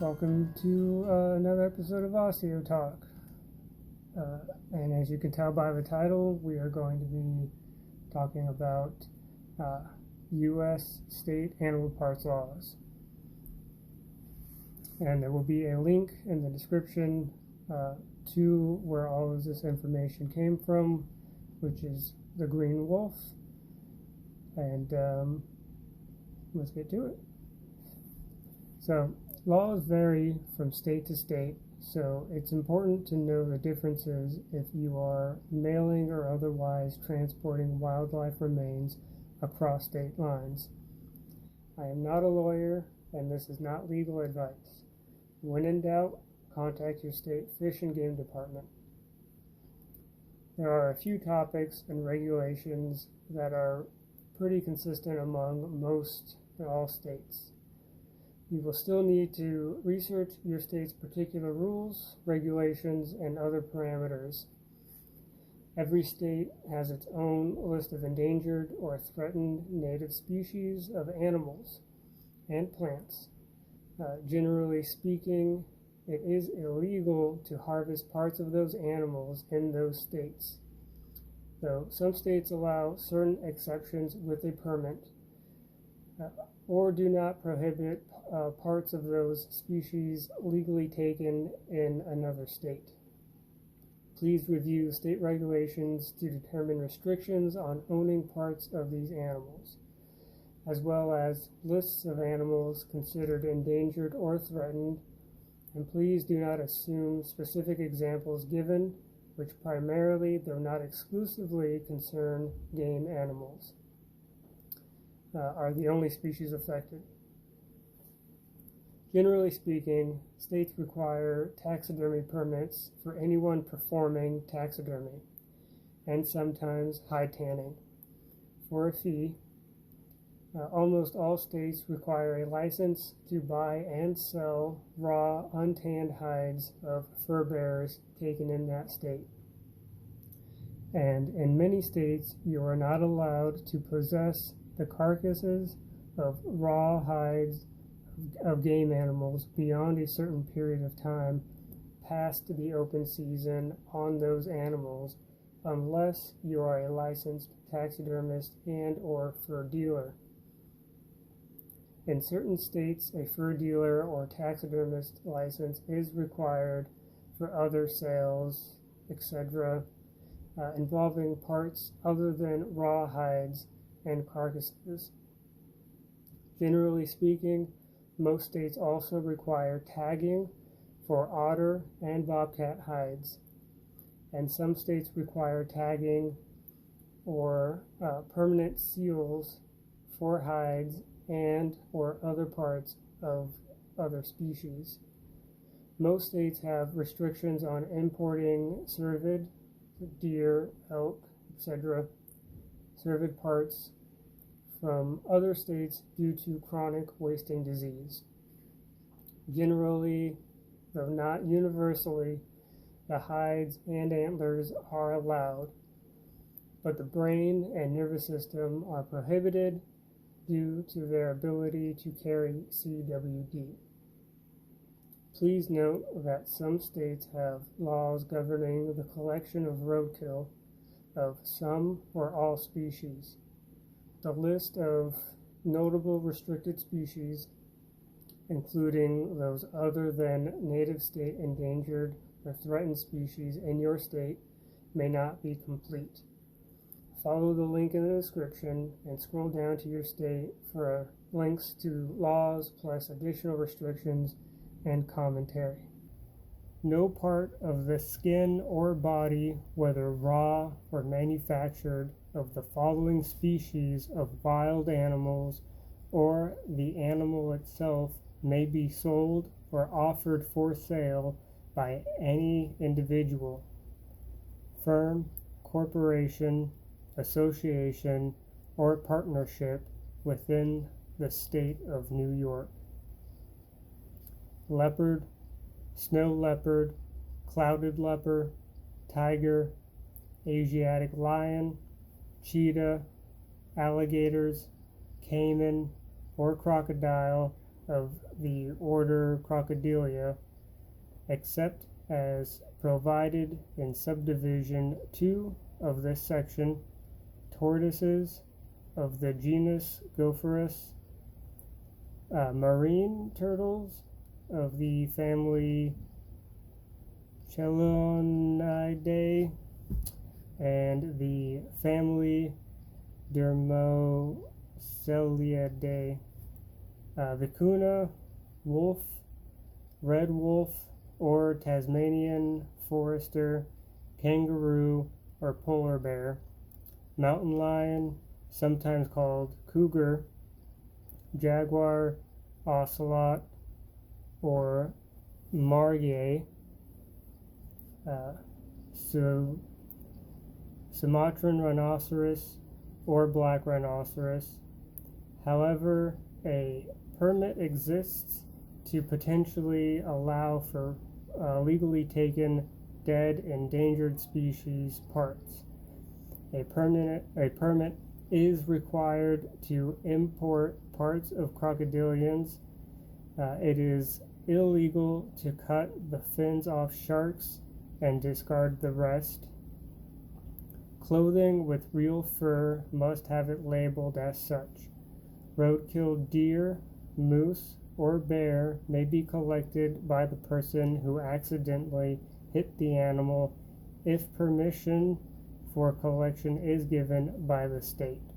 Welcome to another episode of Osteo Talk. And as you can tell by the title, we are going to be talking about U.S. state animal parts laws. And there will be a link in the description to where all of this information came from, which is the Green Wolf. And let's get to it. So, laws vary from state to state, so it's important to know the differences if you are mailing or otherwise transporting wildlife remains across state lines. I am not a lawyer, and this is not legal advice. When in doubt, contact your state fish and game department. There are a few topics and regulations that are pretty consistent among most or all states. You will still need to research your state's particular rules, regulations, and other parameters. Every state has its own list of endangered or threatened native species of animals and plants. Generally speaking, it is illegal to harvest parts of those animals in those states, though some states allow certain exceptions with a permit, or do not prohibit parts of those species legally taken in another state. Please review state regulations to determine restrictions on owning parts of these animals, as well as lists of animals considered endangered or threatened, and please do not assume specific examples given, which primarily, though not exclusively, concern game animals, are the only species affected. Generally speaking, states require taxidermy permits for anyone performing taxidermy, and sometimes hide tanning, for a fee. Almost all states require a license to buy and sell raw, untanned hides of fur bearers taken in that state. And in many states, you are not allowed to possess the carcasses of raw hides of game animals beyond a certain period of time past the open season on those animals, unless you are a licensed taxidermist and or fur dealer. In certain states, a fur dealer or taxidermist license is required for other sales, etc., involving parts other than raw hides and carcasses. Generally speaking, most states also require tagging for otter and bobcat hides, and some states require tagging or permanent seals for hides and or other parts of other species. Most states have restrictions on importing cervid, deer, elk, etc., cervid parts from other states due to chronic wasting disease. Generally, though not universally, the hides and antlers are allowed, but the brain and nervous system are prohibited due to their ability to carry CWD. Please note that some states have laws governing the collection of roadkill of some or all species. The list of notable restricted species, including those other than native state endangered or threatened species in your state, may not be complete. Follow the link in the description and scroll down to your state for links to laws plus additional restrictions and commentary. No part of the skin or body, whether raw or manufactured, of the following species of wild animals or the animal itself may be sold or offered for sale by any individual, firm, corporation, association, or partnership within the state of New York. Leopard, snow leopard, clouded leopard, tiger, Asiatic lion, cheetah, alligators, caiman, or crocodile of the order Crocodilia, except as provided in subdivision 2 of this section. Tortoises of the genus Gophorus, marine turtles of the family Chelonidae, and the family Dermocelidae. Vicuna, wolf, red wolf or Tasmanian forester, kangaroo or polar bear, mountain lion, sometimes called cougar, jaguar, ocelot or margay, Sumatran rhinoceros or black rhinoceros. However, a permit exists to potentially allow for legally taken dead endangered species parts. A permit is required to import parts of crocodilians. It is illegal to cut the fins off sharks and discard the rest. Clothing with real fur must have it labeled as such. Roadkill deer, moose, or bear may be collected by the person who accidentally hit the animal if permission for collection is given by the state.